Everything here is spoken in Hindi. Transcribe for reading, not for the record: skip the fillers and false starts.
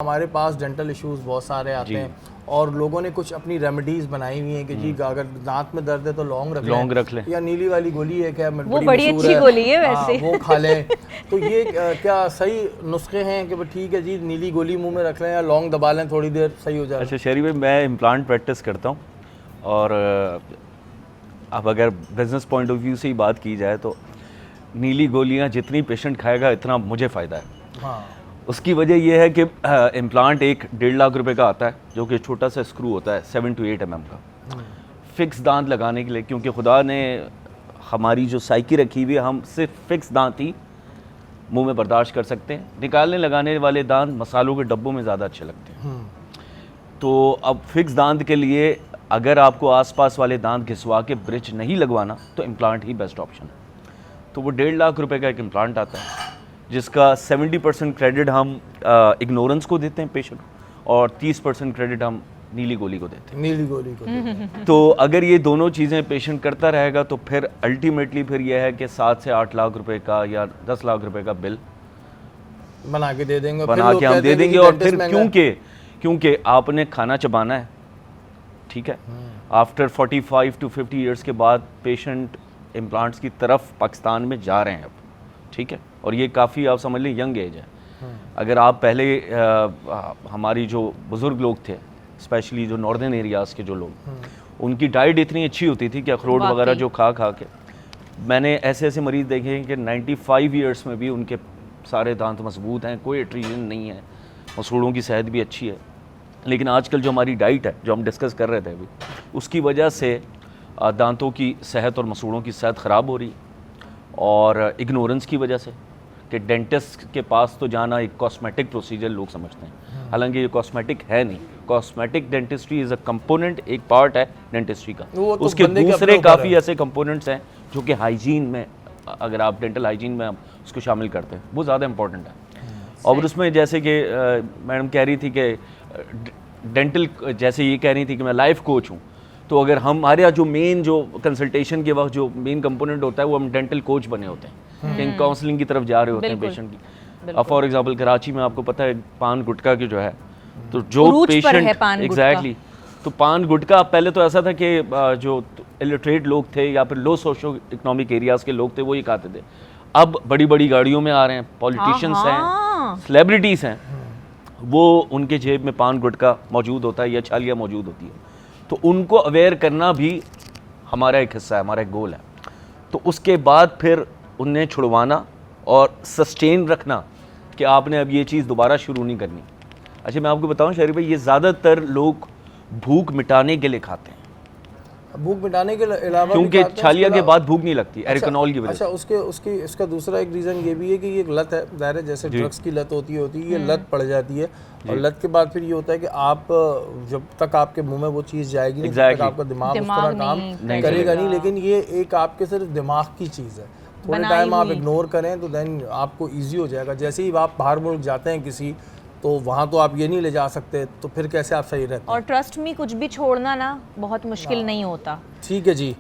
हमारे पास डेंटल इश्यूज बहुत सारे आते हैं और लोगों ने कुछ अपनी रेमेडीज बनाई हुई हैं कि जी अगर दांत में दर्द है तो लौंग रख लें या नीली वाली गोली है क्या वो बड़ी अच्छी गोली है वैसे वो खा लें। तो ये क्या सही नुस्खे हैं कि ठीक है जी नीली गोली मुंह में रख लें या लौंग दबा लें थोड़ी देर सही हो जाए? अच्छा शहरी भाई, मैं इम्प्लांट प्रैक्टिस करता हूँ और अब अगर बिजनेस पॉइंट ऑफ व्यू से ही बात की जाए तो नीली गोलियाँ जितनी पेशेंट खाएगा इतना मुझे फ़ायदा है। हाँ, उसकी उसकी वजह यह है कि इम्प्लांट एक 1.5 लाख रुपए का आता है, जो कि छोटा सा स्क्रू होता है 7 to 8 mm का, फिक्स दांत लगाने के लिए। क्योंकि खुदा ने हमारी जो साइकी रखी हुई है, हम सिर्फ फिक्स दांत ही मुंह में बर्दाश्त कर सकते हैं। निकालने लगाने वाले दांत मसालों के डब्बों में ज़्यादा अच्छे लगते हैं। तो अब फिक्स दांत के लिए अगर आपको आसपास वाले दांत घिसवा के ब्रिज नहीं लगवाना तो इम्प्लांट ही बेस्ट ऑप्शन है। तो वो 1.5 लाख रुपए का एक इम्प्लांट आता है जिसका 70% क्रेडिट हम इग्नोरेंस को देते हैं पेशेंट और 30% क्रेडिट हम नीली गोली को देते हैं। नीली गोली को तो अगर ये दोनों चीज़ें पेशेंट करता रहेगा तो फिर अल्टीमेटली फिर यह है कि 7 से 8 लाख रुपए का या 10 लाख रुपए का बिल बना के दे देंगे, बना के हम दे देंगे। और फिर क्योंकि आपने खाना चबाना है, ठीक है, आफ्टर 45 to 50 ईयर्स के बाद पेशेंट इम्प्लांट्स की तरफ पाकिस्तान में जा रहे हैं अब, ठीक है, और ये काफ़ी आप समझ लें यंग एज है। अगर आप पहले हमारी जो बुज़ुर्ग लोग थे, स्पेशली जो नॉर्दर्न एरियाज़ के जो लोग, उनकी डाइट इतनी अच्छी होती थी कि अखरोट वगैरह जो खा के, मैंने ऐसे ऐसे मरीज़ देखे हैं कि 95 ईयर्स में भी उनके सारे दांत मजबूत हैं, कोई एट्रीजन नहीं है, मसूड़ों की सेहत भी अच्छी है। लेकिन आजकल जो हमारी डाइट है, जो हम डिस्कस कर रहे थे अभी, उसकी वजह से दांतों की सेहत और मसूड़ों की सेहत ख़राब हो रही है। और इग्नोरेंस की वजह से कि डेंटिस्ट के पास तो जाना एक कॉस्मेटिक प्रोसीजर लोग समझते हैं, हालांकि ये कॉस्मेटिक है नहीं। Cosmetic dentistry is a component, एक पार्ट है डेंटिस्ट्री का। तो उसके दूसरे काफ़ी ऐसे कंपोनेंट्स हैं जो कि हाइजीन में, अगर आप डेंटल हाइजीन में उसको शामिल करते हैं, वो ज़्यादा इंपॉर्टेंट है। और उसमें जैसे कि मैडम कह रही थी कि डेंटल, जैसे ये कह रही थी कि मैं लाइफ कोच हूँ, तो अगर हमारे जो मेन जो कंसल्टेशन के वक्त जो मेन कंपोनेंट होता है वो हम डेंटल कोच बने होते हैं, कहीं काउंसलिंग की तरफ जा रहे होते हैं पेशेंट की। अब फॉर एग्जांपल कराची में आपको पता है पान गुटखा की जो है, तो जो पेशेंट एग्जैक्टली, तो पान गुटखा पहले तो ऐसा था कि जो इलिटरेट लोग थे या फिर लो सोशो इकोनॉमिक एरियाज़ के लोग थे वो ही खाते थे। अब बड़ी बड़ी गाड़ियों में आ रहे हैं, पॉलिटिशियंस हैं, सेलिब्रिटीज़ हैं, वो उनके जेब में पान गुटखा मौजूद होता है या छालियाँ मौजूद होती है। तो उनको अवेयर करना भी हमारा एक हिस्सा है, हमारा एक गोल है। तो उसके बाद फिर उन्हें छुड़वाना और सस्टेन रखना कि आपने अब ये चीज़ दोबारा शुरू नहीं करनी। अच्छा मैं आपको बताऊं शरीफ भाई, ये ज़्यादातर लोग भूख मिटाने के लिए खाते हैं, भूख मिटाने के अलावा क्योंकि छालिया के बाद भूख नहीं लगती एरिकनॉल की वजह से। अच्छा इसका दूसरा एक रीज़न ये भी है कि ये एक लत है, ज़ाहिर है जैसे ड्रग्स की लत होती है ये लत पड़ जाती है और लत के बाद फिर ये होता है कि आप जब तक आपके मुंह में वो चीज़ जाएगी नहीं तब तक आपका दिमाग उस तरह काम करेगा नहीं। लेकिन ये एक आपके सिर्फ दिमाग की चीज़ है, थोड़े टाइम आप इग्नोर करें तो देन आपको ईजी हो जाएगा। जैसे ही आप बाहर मुल्क जाते हैं किसी, तो वहाँ तो आप ये नहीं ले जा सकते, तो फिर कैसे आप सही रहते हैं? और ट्रस्ट में कुछ भी छोड़ना ना बहुत मुश्किल नहीं होता। ठीक है जी।